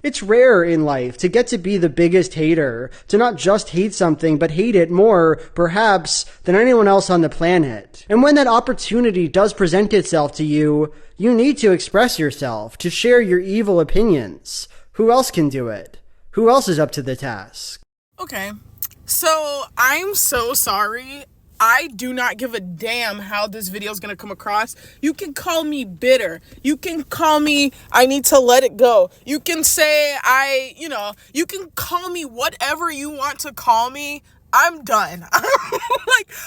It's rare in life to get to be the biggest hater, to not just hate something, but hate it more, perhaps, than anyone else on the planet. And when that opportunity does present itself to you, you need to express yourself, to share your evil opinions. Who else can do it? Who else is up to the task? Okay, so I'm so sorry. I do not give a damn how this video is going to come across. You can call me bitter. You can call me, I need to let it go. You can say you can call me whatever you want to call me. I'm done.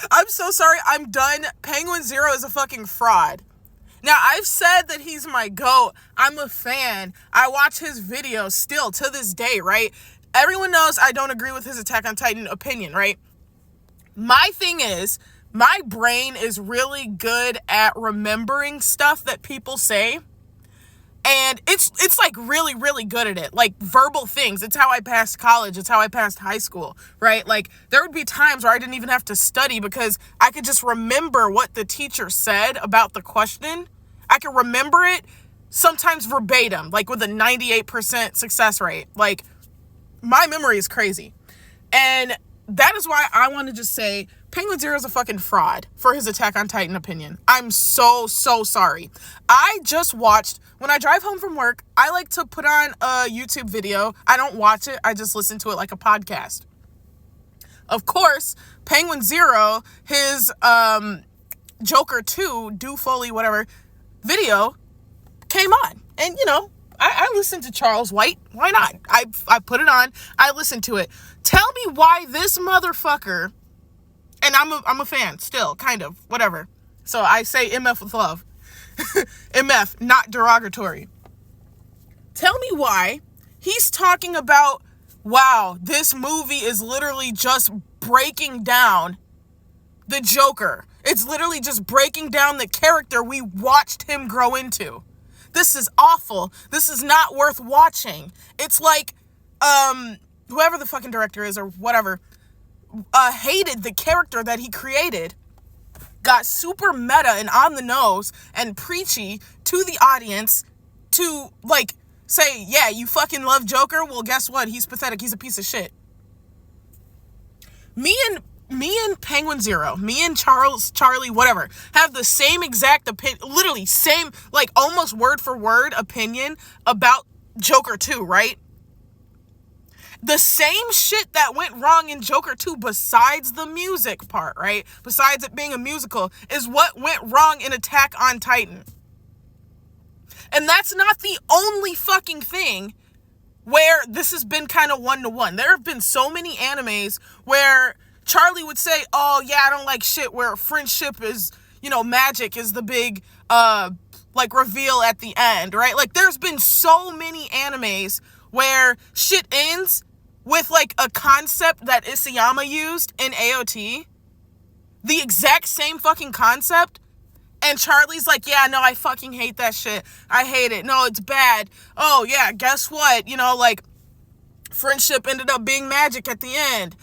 I'm so sorry. I'm done. Penguinz0 is a fucking fraud. Now, I've said that he's my GOAT. I'm a fan. I watch his videos still to this day, right? Everyone knows I don't agree with his Attack on Titan opinion, right? My thing is, my brain is really good at remembering stuff that people say. And it's like really, really good at it. Like verbal things. It's how I passed college. It's how I passed high school, right? Like there would be times where I didn't even have to study because I could just remember what the teacher said about the question. I could remember it sometimes verbatim, like with a 98% success rate. Like my memory is crazy. And that is why I want to just say Penguinz0 is a fucking fraud for his Attack on Titan opinion. I'm so sorry. I just watched, when I drive home from work, I like to put on a YouTube video. I don't watch it. I just listen to it like a podcast. Of course, Penguinz0, his Joker 2, Do Foley, whatever, video came on. And, I listened to Charles White. Why not? I put it on. I listened to it. Tell me why this motherfucker, and I'm a fan still, kind of, whatever. So I say MF with love. MF, not derogatory. Tell me why he's talking about, wow, this movie is literally just breaking down the Joker. It's literally just breaking down the character we watched him grow into. This is awful. This is not worth watching. It's like, whoever the fucking director is or whatever, hated the character that he created, got super meta and on the nose and preachy to the audience to, like, say, yeah, you fucking love Joker? Well, guess what? He's pathetic. He's a piece of shit. Me and Penguinz0, me and Charlie, whatever, have the same exact opinion, literally same, like almost word for word opinion about Joker 2, right? The same shit that went wrong in Joker 2 besides the music part, right? Besides it being a musical, is what went wrong in Attack on Titan. And that's not the only fucking thing where this has been kind of one-to-one. There have been so many animes where Charlie would say, oh, yeah, I don't like shit where friendship is, magic is the big, reveal at the end, right? Like, there's been so many animes where shit ends with, like, a concept that Isayama used in AOT. The exact same fucking concept. And Charlie's like, yeah, no, I fucking hate that shit. I hate it. No, it's bad. Oh, yeah, guess what? Friendship ended up being magic at the end.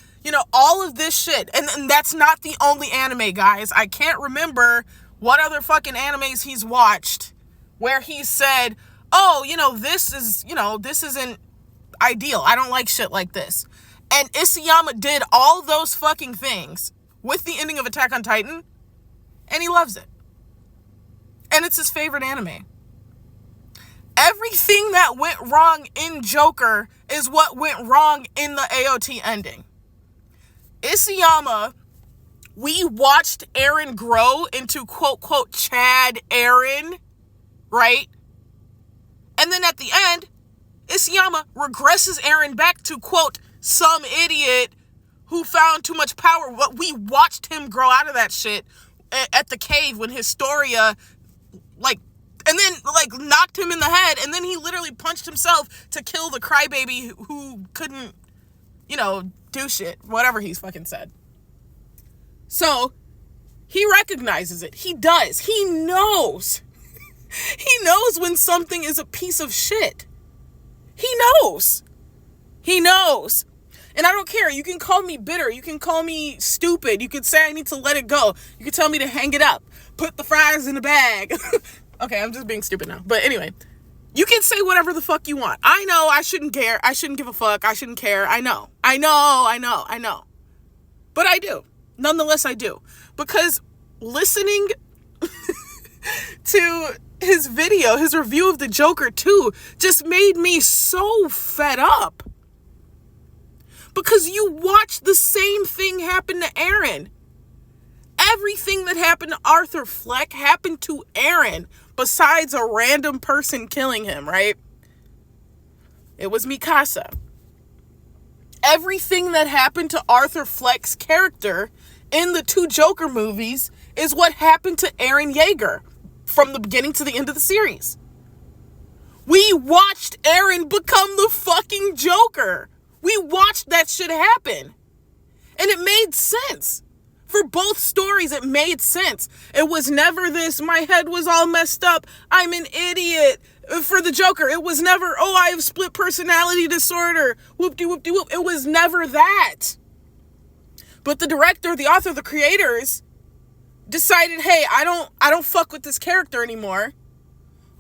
All of this shit. And that's not the only anime, guys. I can't remember what other fucking animes he's watched where he said, oh, this isn't ideal. I don't like shit like this. And Isayama did all those fucking things with the ending of Attack on Titan, and he loves it. And it's his favorite anime. Everything that went wrong in Joker is what went wrong in the AOT ending. Isayama, we watched Eren grow into quote Chad Eren, right? And then at the end, Isayama regresses Eren back to quote some idiot who found too much power. What we watched him grow out of that shit at the cave when Historia and then knocked him in the head, and then he literally punched himself to kill the crybaby who couldn't, do shit, whatever he's fucking said. So, he recognizes it. He does. He knows. He knows when something is a piece of shit. He knows. He knows. And I don't care. You can call me bitter. You can call me stupid. You can say I need to let it go. You can tell me to hang it up. Put the fries in the bag. Okay, I'm just being stupid now. But anyway, You can say whatever the fuck you want. I know I shouldn't care. I shouldn't give a fuck. I shouldn't care. I know. But I do. Nonetheless, I do. Because listening to his video, his review of the Joker 2, just made me so fed up. Because you watch the same thing happen to Aaron. Everything that happened to Arthur Fleck happened to Aaron, besides a random person killing him, right? It was Mikasa. Everything that happened to Arthur Fleck's character in the 2 Joker movies is what happened to Eren Yeager from the beginning to the end of the series. We watched Eren become the fucking Joker. We watched that shit happen. And it made sense. For both stories, it made sense. It was never this, my head was all messed up, I'm an idiot. For the Joker, it was never, oh, I have split personality disorder, whoop-de-whoop-de-whoop. It was never that. But the director, the author, the creators decided, hey, I don't fuck with this character anymore.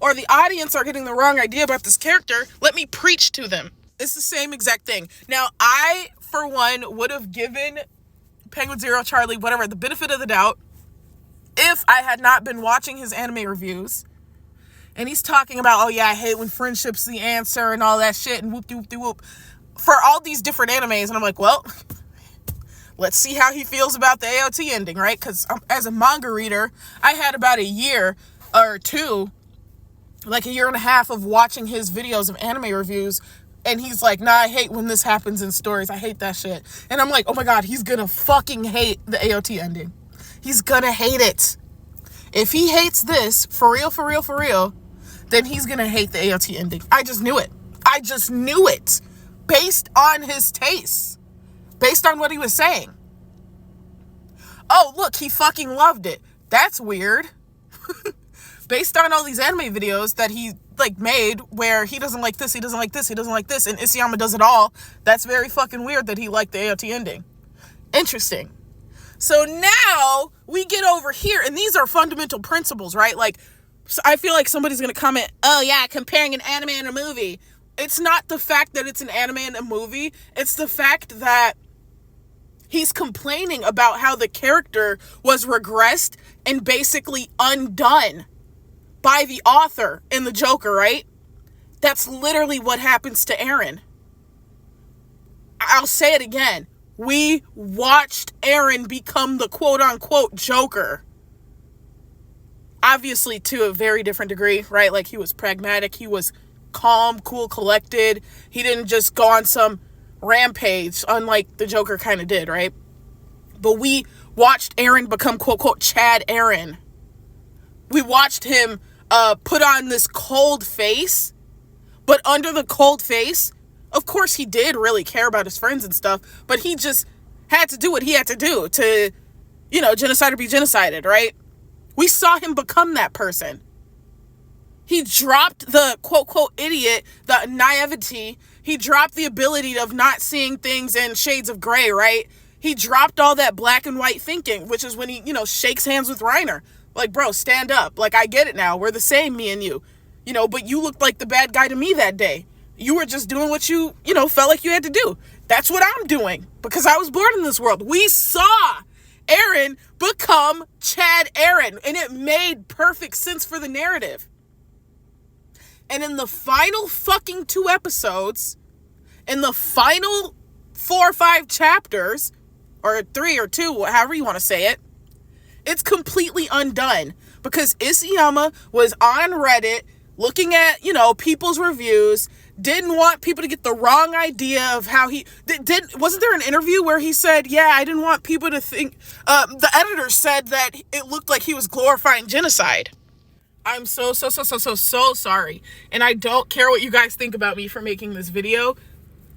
Or the audience are getting the wrong idea about this character. Let me preach to them. It's the same exact thing. Now, I, for one, would have given Penguinz0, Charlie, whatever, the benefit of the doubt, if I had not been watching his anime reviews, and he's talking about, oh yeah, I hate when friendship's the answer and all that shit, and whoop-de-whoop-de-whoop, for all these different animes, and I'm like, well, let's see how he feels about the AOT ending, right? Because as a manga reader, I had about a year or two, like a year and a half of watching his videos of anime reviews. And he's like, nah, I hate when this happens in stories. I hate that shit. And I'm like, oh my God, he's gonna fucking hate the AOT ending. He's gonna hate it. If he hates this, for real, then he's gonna hate the AOT ending. I just knew it. Based on his tastes. Based on what he was saying. Oh, look, he fucking loved it. That's weird. Based on all these anime videos that he made where he doesn't like this, he doesn't like this, he doesn't like this, and Isayama does it all, that's very fucking weird that he liked the AOT ending. Interesting. So now we get over here, and these are fundamental principles, right? So I feel like somebody's gonna comment, oh yeah, comparing an anime and a movie. It's not the fact that it's an anime and a movie, it's the fact that he's complaining about how the character was regressed and basically undone by the author in the Joker, right? That's literally what happens to Eren. I'll say it again. We watched Eren become the quote-unquote Joker. Obviously, to a very different degree, right? Like, he was pragmatic. He was calm, cool, collected. He didn't just go on some rampage, unlike the Joker kind of did, right? But we watched Eren become quote-unquote Chad Eren. We watched him put on this cold face, but under the cold face, of course he did really care about his friends and stuff, but he just had to do what he had to do to, genocide or be genocided, right? We saw him become that person. He dropped the quote-unquote idiot, the naivety. He dropped the ability of not seeing things in shades of gray, right? He dropped all that black and white thinking, which is when he, shakes hands with Reiner. Like, bro, stand up. Like, I get it now. We're the same, me and you. But you looked like the bad guy to me that day. You were just doing what you, felt like you had to do. That's what I'm doing. Because I was born in this world. We saw Eren become Chad Eren. And it made perfect sense for the narrative. And in the final fucking 2 episodes, in the final 4 or 5 chapters, or 3 or 2, however you want to say it, it's completely undone because Isayama was on Reddit looking at, people's reviews, didn't want people to get the wrong idea of how he wasn't there an interview where he said, yeah, I didn't want people to think, the editor said that it looked like he was glorifying genocide. I'm so sorry. And I don't care what you guys think about me for making this video,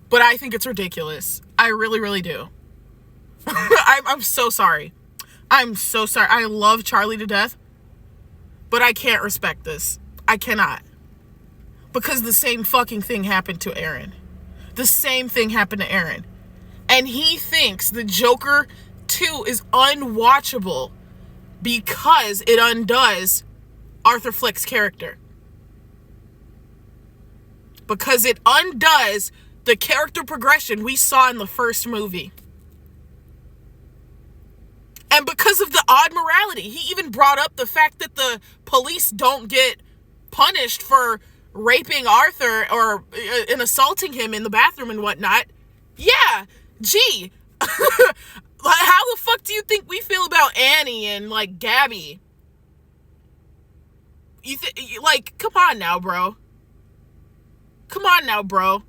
but I think it's ridiculous. I really, really do. I'm so sorry. I'm so sorry. I love Charlie to death, but I can't respect this. I cannot. Because the same fucking thing happened to Eren. The same thing happened to Eren. And he thinks the Joker 2 is unwatchable because it undoes Arthur Fleck's character. because it undoes the character progression we saw in the first movie. And because of the odd morality, he even brought up the fact that the police don't get punished for raping Arthur or and assaulting him in the bathroom and whatnot. Yeah, gee. How the fuck do you think we feel about Annie and, like, Gabby? Like, come on now, bro. Come on now, bro.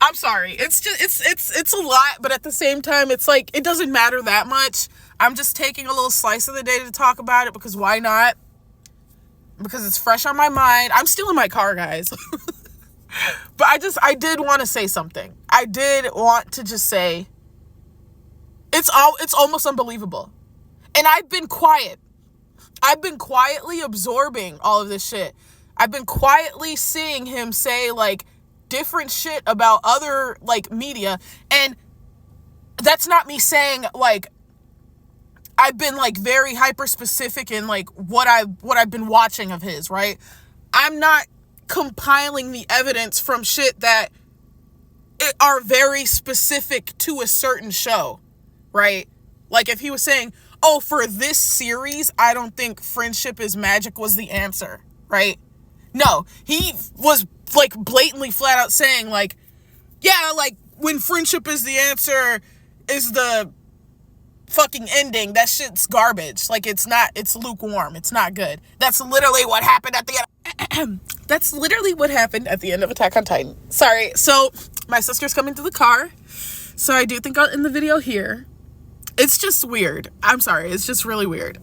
I'm sorry. It's just, it's a lot, but at the same time, it's like, it doesn't matter that much. I'm just taking a little slice of the day to talk about it, because why not? Because it's fresh on my mind. I'm still in my car, guys. But I did want to say something. I did want to just say, it's almost unbelievable. And I've been quiet. I've been quietly absorbing all of this shit. I've been quietly seeing him say, like, different shit about other, like, media. And that's not me saying, like, I've been, like, very hyper specific in, like, what I've been watching of his, right? I'm not compiling the evidence from shit that are very specific to a certain show, right? Like, if he was saying, oh, for this series, I don't think friendship is magic was the answer, right? No, he was, like, blatantly flat out saying, like, yeah, like, when friendship is the answer is the fucking ending, that shit's garbage. Like, it's lukewarm. It's not good. That's literally what happened at the end. That's literally what happened at the end of Attack on Titan. Sorry. So, my sister's coming to the car. So, I do think I'll end the video here. It's just weird. I'm sorry. It's just really weird.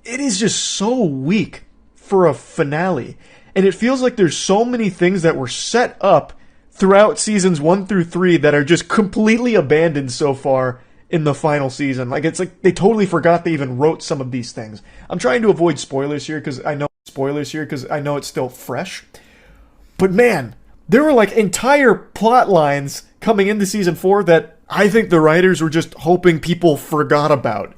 It is just so weak for a finale. And it feels like there's so many things that were set up throughout seasons 1 through 3 that are just completely abandoned so far in the final season. Like, it's like they totally forgot they even wrote some of these things. I'm trying to avoid spoilers here because I know it's still fresh. But man, there were like entire plot lines coming into season 4 that I think the writers were just hoping people forgot about.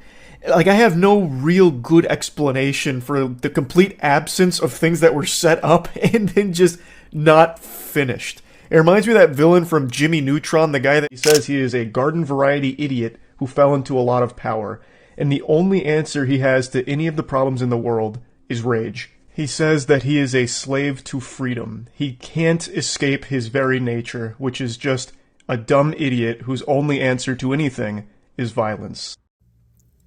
Like, I have no real good explanation for the complete absence of things that were set up and then just not finished. It reminds me of that villain from Jimmy Neutron, the guy that he says he is a garden variety idiot who fell into a lot of power. And the only answer he has to any of the problems in the world is rage. He says that he is a slave to freedom. He can't escape his very nature, which is just a dumb idiot whose only answer to anything is violence.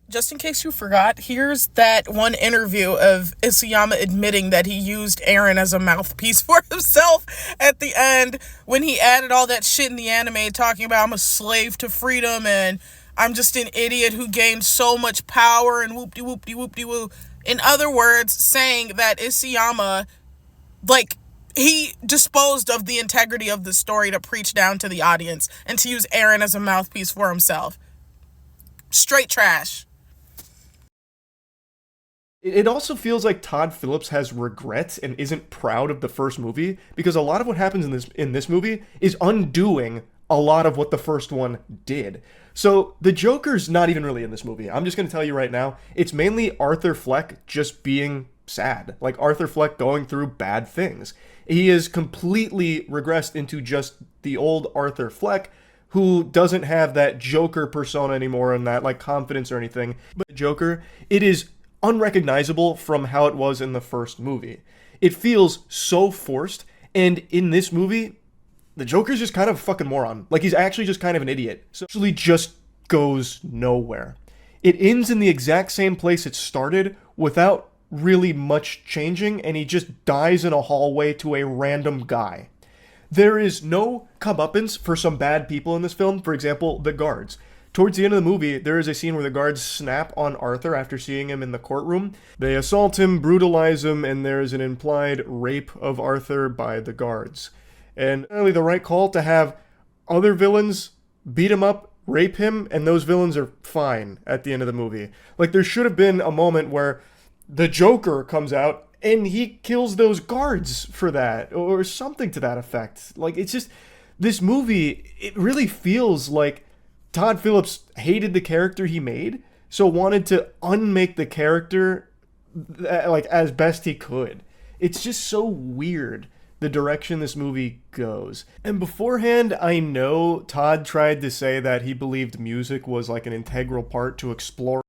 Just in case you forgot, here's that one interview of Isayama admitting that he used Eren as a mouthpiece for himself at the end when he added all that shit in the anime talking about I'm a slave to freedom and I'm just an idiot who gained so much power and whoop-de-whoop-de-whoop-de-woo. In other words, saying that Isayama, like, he disposed of the integrity of the story to preach down to the audience and to use Eren as a mouthpiece for himself. Straight trash. It also feels like Todd Phillips has regrets and isn't proud of the first movie, because a lot of what happens in this movie is undoing a lot of what the first one did. So the Joker's not even really in this movie. I'm just going to tell you right now, it's mainly Arthur Fleck just being sad. Like, Arthur Fleck going through bad things. He is completely regressed into just the old Arthur Fleck, who doesn't have that Joker persona anymore and that, like, confidence or anything. But Joker, it is unrecognizable from how it was in the first movie. It feels so forced, and in this movie, the Joker's just kind of a fucking moron. Like, he's actually just kind of an idiot. So it actually just goes nowhere. It ends in the exact same place it started without really much changing, and he just dies in a hallway to a random guy. There is no comeuppance for some bad people in this film. For example, the guards. Towards the end of the movie, there is a scene where the guards snap on Arthur after seeing him in the courtroom. They assault him, brutalize him, and there is an implied rape of Arthur by the guards. And really the right call to have other villains beat him up, rape him, and those villains are fine at the end of the movie. Like, there should have been a moment where the Joker comes out and he kills those guards for that, or something to that effect. Like, it's just, this movie, it really feels like Todd Phillips hated the character he made, so wanted to unmake the character, like, as best he could. It's just so weird, the direction this movie goes. And beforehand, I know Todd tried to say that he believed music was like an integral part to explore